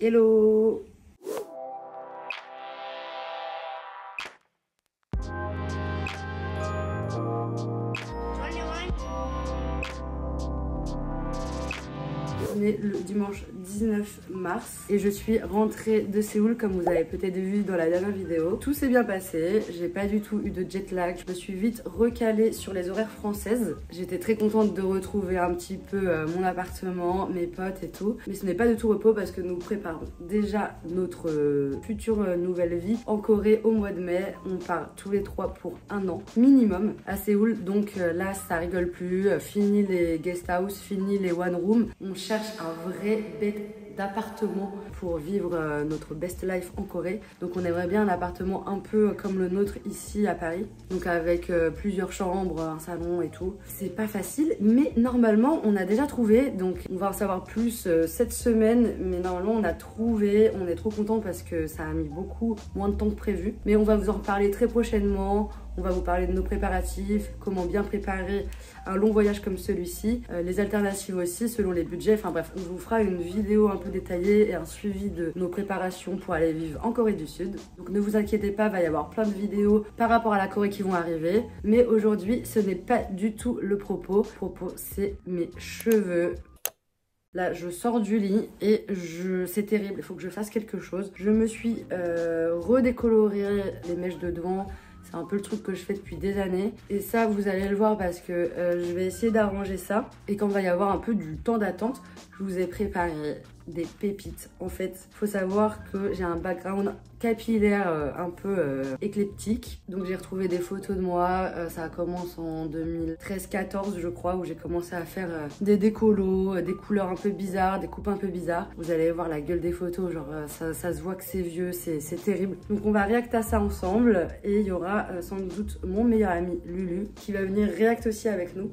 Hello. On est le dimanche 19 mars et je suis rentrée de Séoul comme vous avez peut-être vu dans la dernière vidéo. Tout s'est bien passé, j'ai pas du tout eu de jet lag, je me suis vite recalée sur les horaires françaises. J'étais très contente de retrouver un petit peu mon appartement, mes potes et tout. Mais ce n'est pas du tout repos parce que nous préparons déjà notre future nouvelle vie en Corée au mois de mai. On part tous les trois pour 1 an minimum à Séoul. Donc là ça rigole plus, fini les guest house, fini les one room. On cherche un vrai bête d'appartement pour vivre notre best life en Corée. Donc on aimerait bien un appartement un peu comme le nôtre ici à Paris, donc avec plusieurs chambres, un salon et tout. C'est pas facile, mais normalement on a déjà trouvé, donc on va en savoir plus cette semaine, mais normalement on a trouvé. On est trop content parce que ça a mis beaucoup moins de temps que prévu, mais on va vous en reparler très prochainement. On va vous parler de nos préparatifs, comment bien préparer un long voyage comme celui-ci, les alternatives aussi selon les budgets. Enfin bref, on vous fera une vidéo un peu détaillée et un suivi de nos préparations pour aller vivre en Corée du Sud. Donc ne vous inquiétez pas, il va y avoir plein de vidéos par rapport à la Corée qui vont arriver. Mais aujourd'hui, ce n'est pas du tout le propos. Le propos, c'est mes cheveux. Là, je sors du lit et c'est terrible, il faut que je fasse quelque chose. Je me suis redécoloré les mèches de devant. C'est un peu le truc que je fais depuis des années. Et ça, vous allez le voir parce que je vais essayer d'arranger ça. Et quand il va y avoir un peu du temps d'attente, je vous ai préparé des pépites. En fait, faut savoir que j'ai un background capillaire un peu éclectique. Donc j'ai retrouvé des photos de moi. Ça commence en 2013-14 je crois, où j'ai commencé à faire des décolos, des couleurs un peu bizarres, des coupes un peu bizarres. Vous allez voir la gueule des photos, genre ça se voit que c'est vieux, c'est terrible. Donc on va react à ça ensemble. Et il y aura sans doute mon meilleur ami Lulu qui va venir react aussi avec nous.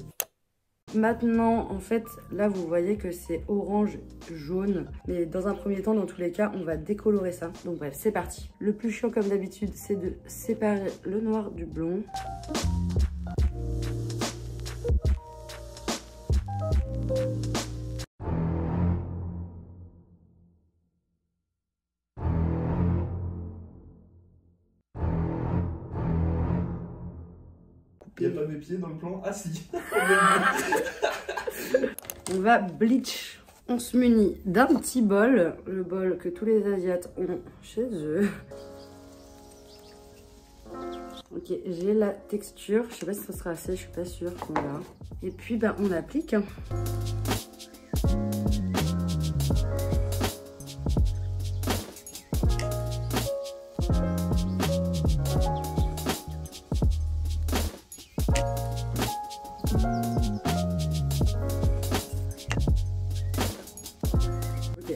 Maintenant, en fait, là, vous voyez que c'est orange jaune. Mais dans un premier temps, dans tous les cas, on va décolorer ça. Donc bref, c'est parti. Le plus chiant, comme d'habitude, c'est de séparer le noir du blond. Il n'y a pas mes pieds dans le plan? Ah si. On va bleach. On se munit d'un petit bol, le bol que tous les Asiates ont chez eux. Ok, j'ai la texture. Je sais pas si ça sera assez, je suis pas sûre. On verra. Et puis, ben, on applique.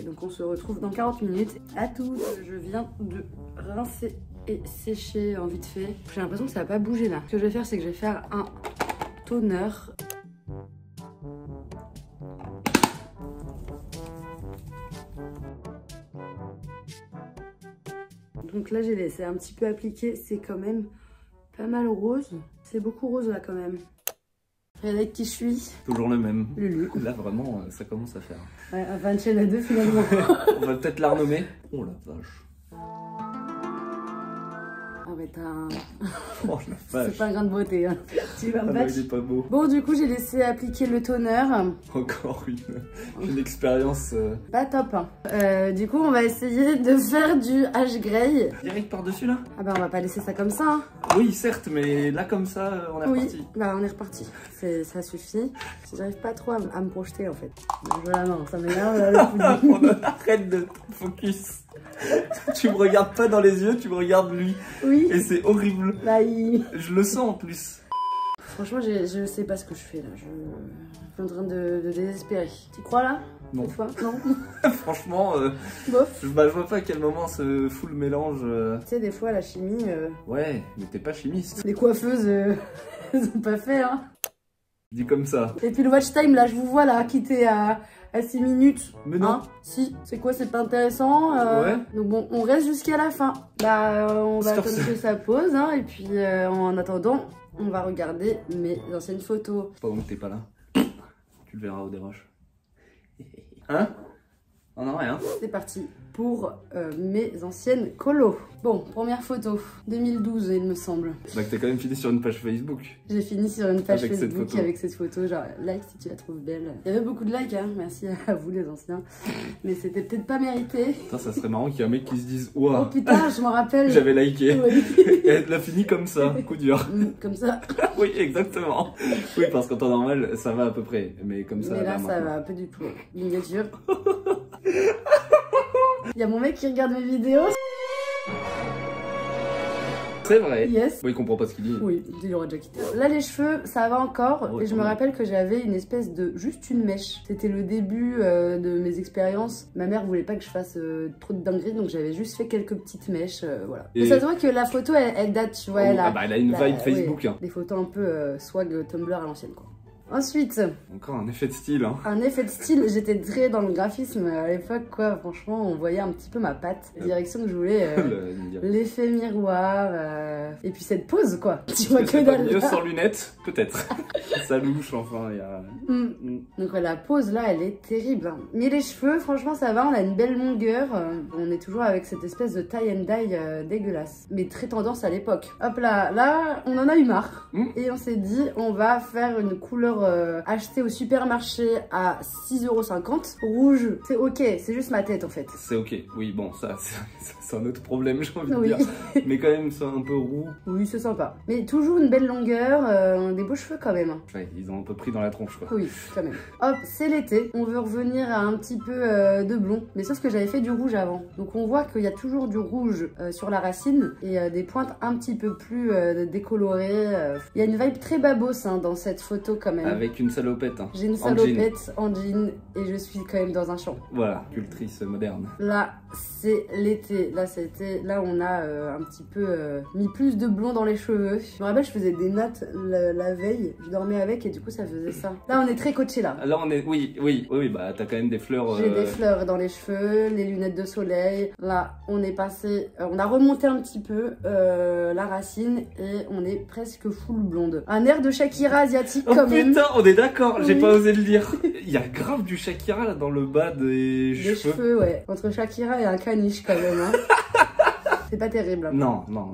Donc on se retrouve dans 40 minutes. À toutes, je viens de rincer et sécher en vite fait. J'ai l'impression que ça va pas bouger là. Ce que je vais faire, c'est que je vais faire un toner. Donc là j'ai laissé un petit peu appliquer, c'est quand même pas mal rose. C'est beaucoup rose là quand même. Et avec qui je suis? Toujours le même. Lulu. Là vraiment ça commence à faire. Ouais, enfin une chaîne à deux finalement. On va peut-être la renommer. Oh la vache. Ah mais t'as un... Oh la vache. C'est pas un grain de beauté hein. Tu vas me battre. Il est pas beau. Bon du coup j'ai laissé appliquer le toner. Encore une expérience. Pas top hein. Du coup on va essayer de faire du H grey. Direct par dessus là? Ah bah on va pas laisser ça comme ça hein. Oui certes, mais là comme ça on est reparti. Oui, bah on est reparti. Ça suffit. J'arrive pas trop à me projeter en fait. Voilà non, ça m'énerve. Arrête de focus. Tu me regardes pas dans les yeux, tu me regardes lui. Oui. Et c'est horrible. Bah, Je le sens en plus. Franchement, je sais pas ce que je fais là. Je suis en train de désespérer. Tu crois là? Non. Cette fois non. Franchement, Bof. je vois pas à quel moment se fout le mélange. Tu sais, des fois, la chimie. Ouais, mais t'es pas chimiste. Les coiffeuses, elles ont pas fait hein. Dis comme ça. Et puis le watch time, là, je vous vois là, quitter à 6 minutes. Mais non. Hein, si, c'est quoi, c'est pas intéressant Ouais. Donc bon, on reste jusqu'à la fin. Bah, on va attendre que ça pose, hein, et puis en attendant, on va regarder mes anciennes photos. Pas où t'es pas là. Tu le verras au déroche. Hein? Oh non, rien. C'est parti pour mes anciennes colos. Bon, première photo, 2012 il me semble. Bah que t'as quand même fini sur une page Facebook. J'ai fini sur une page Avec cette Facebook photo. avec cette photo, genre like si tu la trouves belle. Il y avait beaucoup de likes, hein, merci à vous les anciens. Mais c'était peut-être pas mérité. Putain, ça serait marrant qu'il y ait un mec qui se dise Oh ouah, putain, je m'en rappelle. j'avais liké. Oui. Et elle l'a fini comme ça, coup dur. Comme ça. Oui, exactement. Oui, parce qu'en temps normal, ça va à peu près. Mais comme ça, Mais là, ça maintenant. va pas du tout. Miniature. Il y a mon mec qui regarde mes vidéos. C'est vrai. Yes. Bon, il comprend pas ce qu'il dit. Oui, il aurait déjà quitté. Là, les cheveux, ça va encore. Ouais, et je me rappelle que j'avais une espèce de... juste une mèche. C'était le début de mes expériences. Ma mère voulait pas que je fasse trop de dingueries, donc j'avais juste fait quelques petites mèches, voilà. Et- Mais ça se voit que la photo, elle date, tu vois. Oh, ah bah, elle a une vibe Facebook. ouais, Hein. des photos un peu swag Tumblr à l'ancienne, quoi. Ensuite, Encore un effet de style. Hein. un effet de style, j'étais très dans le graphisme à l'époque, quoi. Franchement, on voyait un petit peu ma patte, la direction que je voulais, l'effet miroir, et puis cette pose, quoi. Tu vois que C'est pas dalle. mieux sans lunettes, peut-être. Ça louche, enfin, il y a... Donc la pose là, elle est terrible. Hein. Mais les cheveux, franchement, ça va, on a une belle longueur. On est toujours avec cette espèce de tie and dye dégueulasse. Mais très tendance à l'époque. Hop là, là, on en a eu marre. Et on s'est dit, on va faire une couleur achetée au supermarché à 6,50 €. Rouge, c'est ok, c'est juste ma tête en fait. C'est ok, oui, bon, ça, c'est un autre problème, j'ai envie de Oui. dire. Mais quand même, c'est un peu roux. Oui, c'est sympa. Mais toujours une belle longueur, des beaux cheveux quand même. Hein. Ouais, ils ont un peu pris dans la tronche, quoi. Oui, quand même. Hop, c'est l'été. On veut revenir à un petit peu de blond. Mais sauf que j'avais fait du rouge avant. Donc on voit qu'il y a toujours du rouge sur la racine et des pointes un petit peu plus décolorées. Il y a une vibe très babos hein, dans cette photo quand même. Avec une salopette. Hein. J'ai une En salopette en jean et je suis quand même dans un champ. Voilà, cultrice moderne. Là, c'est l'été. Là, on a un petit peu mis plus de blond dans les cheveux. Je me rappelle, je faisais des nattes la veille. Je dormais avec et du coup, ça faisait ça. Là, on est très coaché là. Là, on est... Oui, bah, t'as quand même des fleurs... J'ai des fleurs dans les cheveux, les lunettes de soleil. Là, on est passé... on a remonté un petit peu la racine et on est presque full blonde. Un air de Shakira asiatique Oh quand même. putain, on est d'accord, j'ai Oui. pas osé le dire. Il y a grave du Shakira là dans le bas des Des cheveux. cheveux, ouais. Entre Shakira et un caniche quand même. Hein. C'est pas terrible. Non. Bah,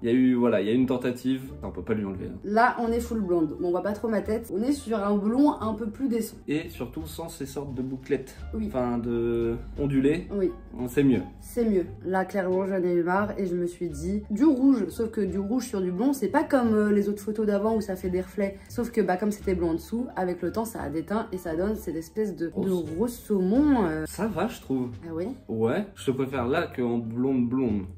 il y a eu, voilà, il y a une tentative. On peut pas lui enlever. Hein. Là, on est full blonde. Bon, on voit pas trop ma tête. On est sur un blond un peu plus décent. Et surtout sans ces sortes de bouclettes. Oui. Enfin, de ondulées. Oui, C'est mieux. c'est mieux. Là, clairement, j'en ai eu marre et je me suis dit du rouge. Sauf que du rouge sur du blond, c'est pas comme les autres photos d'avant où ça fait des reflets. Sauf que, bah, comme c'était blond en dessous, avec le temps, ça a déteint et ça donne cette espèce de rose saumon. Ça va, je trouve. Ah ouais? Ouais, je te préfère là qu'en blonde.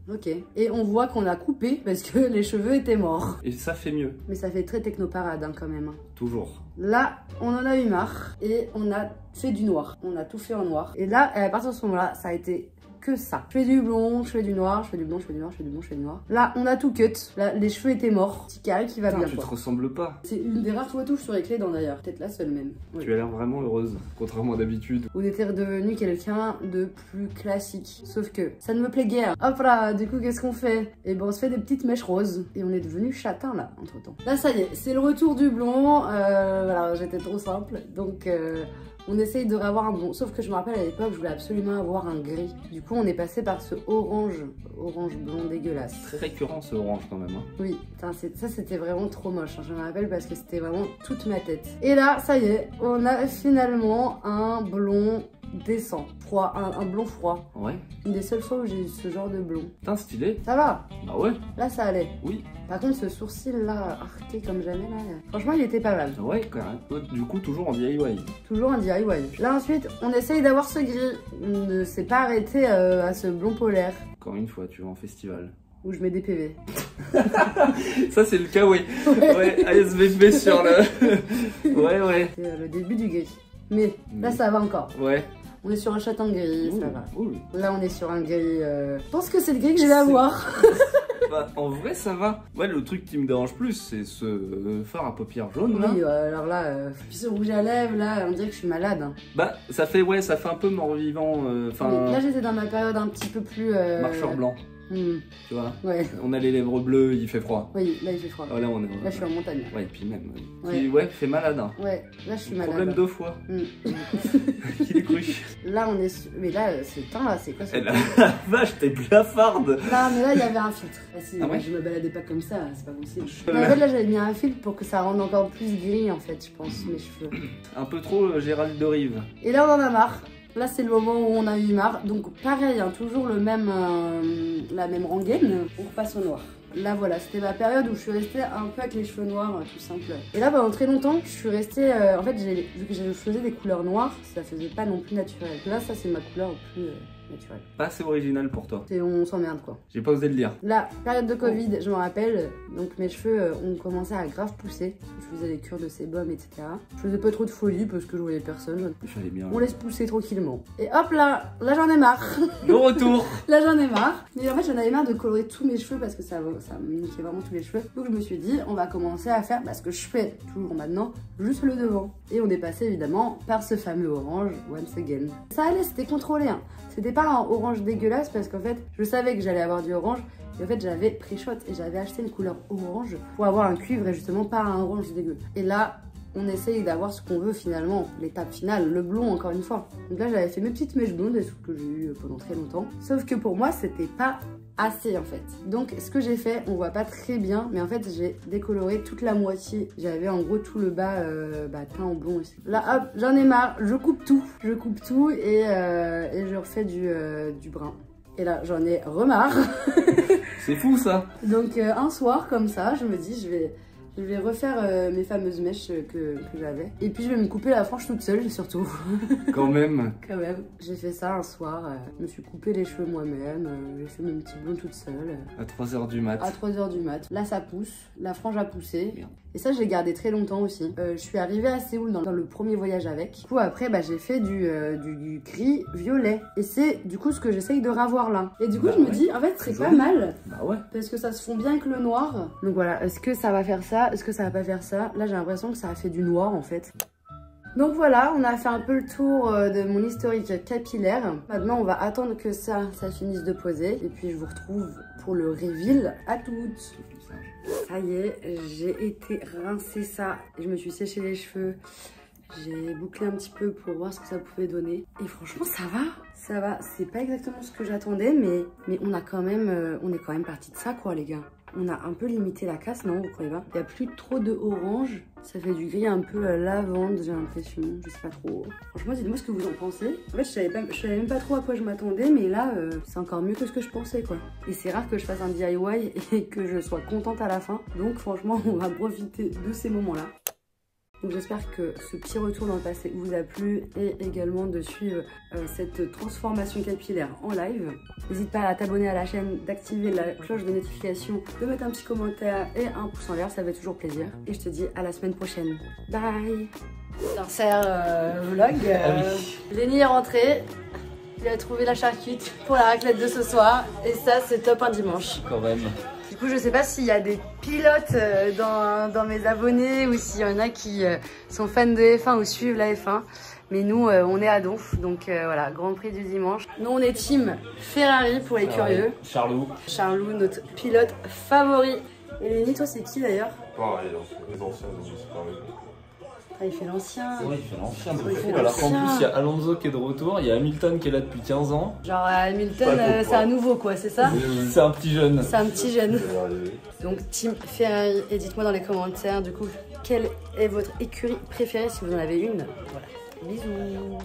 Ok. Et on voit qu'on a coupé parce que les cheveux étaient morts. Et ça fait mieux. Mais ça fait très technoparade hein, quand même. Hein. Toujours. Là, on en a eu marre et on a fait du noir. On a tout fait en noir. Et là, à partir de ce moment-là, ça a été que ça. Je fais du blond, je fais du noir, je fais du blond, je fais du noir, je fais du blond, je fais du noir. Là, on a tout cut. Là, les cheveux étaient morts. Petit carré qui va Putain, bien tu quoi. te ressembles pas. C'est une des rares photos sur les clés dans d'ailleurs. Peut-être la seule même. Oui. Tu as l'air vraiment heureuse, contrairement à d'habitude. On était redevenu quelqu'un de plus classique. Sauf que ça ne me plaît guère. Hop là, du coup, qu'est-ce qu'on fait? Et ben, on se fait des petites mèches roses. Et on est devenu châtain là, entre temps. Là, ça y est, c'est le retour du blond. Voilà, j'étais trop simple. Donc, on essaye de revoir un blond. Sauf que je me rappelle à l'époque, je voulais absolument avoir un gris. Du coup, on est passé par ce orange blond dégueulasse. Très récurrent ce orange quand même. Hein. Oui, putain, ça c'était vraiment trop moche, hein, je me rappelle parce que c'était vraiment toute ma tête. Et là, ça y est, on a finalement un blond décent, froid, un blond froid. Ouais. Une des seules fois où j'ai eu ce genre de blond. Putain, stylé. Ça va, Bah ouais. là ça allait. Oui. Par contre, ce sourcil là, arqué comme jamais là, franchement il était pas mal. Ouais, quand même. Du coup, toujours en DIY. Toujours un DIY. Là ensuite, on essaye d'avoir ce gris. On ne s'est pas arrêté à ce blond polaire Encore une fois, tu vas en festival. où je mets des PV. Ça, c'est le cas, oui. Ouais, ASVP sur le. Ouais. C'est le début du gris. Mais là ça va encore. Ouais. On est sur un châtain gris, ça Ouh, va. ouh. Là, on est sur un gris. Je pense que c'est le gris que je vais avoir. Bah, en vrai, ça va. Ouais, le truc qui me dérange plus, c'est ce fard à paupières jaunes. Là. Oui, alors là, puis ce rouge à lèvres, là, on dirait que je suis malade. Hein. Bah, ça fait un peu mort-vivant. Enfin, Oui, là, j'étais dans ma période un petit peu plus. marcheur blanc. Tu vois? Ouais. On a les lèvres bleues, il fait froid. Oui, là il fait froid. Oh, là, on est... Là je suis en montagne. Ouais, et puis même. Ouais. Ouais, fait malade. Hein. Ouais, là je suis malade. Problème 2 fois. Qu'il est cru. Là on est. Mais là, ce temps là, c'est quoi ce temps? La vache, t'es blafarde. Non, mais là il y avait un filtre. Ah, si, Ah ouais? je me baladais pas comme ça, c'est pas possible. Mais en fait, là j'avais mis un filtre pour que ça rende encore plus gris en fait, je pense, mes cheveux. Un peu trop Gérald de Rive. Et là on en a marre. Là c'est le moment où on a eu marre. Donc pareil, hein, toujours le même, la même rengaine. On repasse au noir. Là voilà, c'était ma période où je suis restée un peu avec les cheveux noirs, tout simple. Et là pendant très longtemps, je suis restée... en fait, vu que je faisais des couleurs noires, ça faisait pas non plus naturel. Là ça c'est ma couleur plus naturelle. Pas assez original pour toi. On s'emmerde quoi. J'ai pas osé le dire. La période de Covid, je me rappelle, donc mes cheveux ont commencé à grave pousser. Je faisais des cures de sébum, etc. Je faisais pas trop de folie parce que je voyais personne. J'allais bien. On laisse pousser tranquillement. Et hop là j'en ai marre. De retour. Là j'en ai marre. Mais en fait j'en avais marre de colorer tous mes cheveux parce que ça me niquait vraiment tous les cheveux. Donc je me suis dit on va commencer à faire ce que je fais toujours maintenant, juste le devant. Et on est passé évidemment par ce fameux orange once again. Ça allait, c'était contrôlé. Hein. C'était pas un orange dégueulasse parce qu'en fait je savais que j'allais avoir du orange. Et en fait j'avais pré-shot et j'avais acheté une couleur orange pour avoir un cuivre et justement pas un orange dégueu. Et là on essaye d'avoir ce qu'on veut finalement, l'étape finale, le blond encore une fois. Donc là j'avais fait mes petites mèches blondes, des trucs que j'ai eu pendant très longtemps. Sauf que pour moi c'était pas assez en fait. Donc ce que j'ai fait, on voit pas très bien, mais en fait j'ai décoloré toute la moitié. J'avais en gros tout le bas teint en blond aussi. Là hop, j'en ai marre, je coupe tout. Je coupe tout et je refais du brun. Et là j'en ai remarre. C'est fou ça. Donc un soir comme ça, je me dis je vais refaire mes fameuses mèches que j'avais. Et puis je vais me couper la frange toute seule surtout. Quand même. Quand même. J'ai fait ça un soir. Je me suis coupé les cheveux moi-même. J'ai fait mon petit blond toute seule. À 3h du mat. À 3h du mat. Là ça pousse. La frange a poussé. Merde. Et ça je l'ai gardé très longtemps aussi. Je suis arrivée à Séoul dans le premier voyage avec. Du coup après j'ai fait du gris violet. Et c'est du coup ce que j'essaye de ravoir là. Et du coup je me dis en fait c'est pas mal. Bah ouais. Parce que ça se fond bien avec le noir. Donc voilà, est-ce que ça va faire ça? Est-ce que ça va pas faire ça? Là j'ai l'impression que ça a fait du noir en fait. Donc voilà, on a fait un peu le tour de mon historique capillaire. Maintenant on va attendre que ça finisse de poser. Et puis je vous retrouve pour le reveal. À toutes. Ça y est, j'ai été rincer ça. Je me suis séché les cheveux. J'ai bouclé un petit peu pour voir ce que ça pouvait donner. Et franchement ça va. Ça va, c'est pas exactement ce que j'attendais, mais on est quand même parti de ça quoi les gars. On a un peu limité la casse, non, vous croyez pas? Il n'y a plus trop de orange. Ça fait du gris un peu lavande, j'ai l'impression. Je sais pas trop. Franchement, dites-moi ce que vous en pensez. En fait, je savais même pas trop à quoi je m'attendais, mais là, c'est encore mieux que ce que je pensais, quoi. Et c'est rare que je fasse un DIY et que je sois contente à la fin. Donc, franchement, on va profiter de ces moments-là. Donc j'espère que ce petit retour dans le passé vous a plu et également de suivre cette transformation capillaire en live. N'hésite pas à t'abonner à la chaîne, d'activer la cloche de notification, de mettre un petit commentaire et un pouce en l'air, ça fait toujours plaisir. Et je te dis à la semaine prochaine. Bye. Sincère vlog. Lenny est rentré. Il a trouvé la charcute pour la raclette de ce soir. Et ça c'est top un dimanche. Quand même. Du coup, je sais pas s'il y a des pilotes dans mes abonnés ou s'il y en a qui sont fans de F1 ou suivent la F1. Mais nous, on est à Donf, donc voilà, Grand Prix du dimanche. Nous, on est team Ferrari pour les curieux. Charlot. Charlot, notre pilote favori. Et Lenny, toi, c'est qui d'ailleurs? Pareil, les anciens, c'est pareil. Ah, il fait l'ancien. Oui, il fait l'ancien de Oui, il fait fou. Alors qu'en l'ancien. plus, il y a Alonso qui est de retour, il y a Hamilton qui est là depuis 15 ans. Genre Hamilton, Pas c'est un nouveau quoi, c'est ça? C'est un petit jeune. C'est un petit jeune. Je vais arriver. Donc team Ferrari, et dites-moi dans les commentaires du coup quelle est votre écurie préférée si vous en avez une. Voilà. Bisous.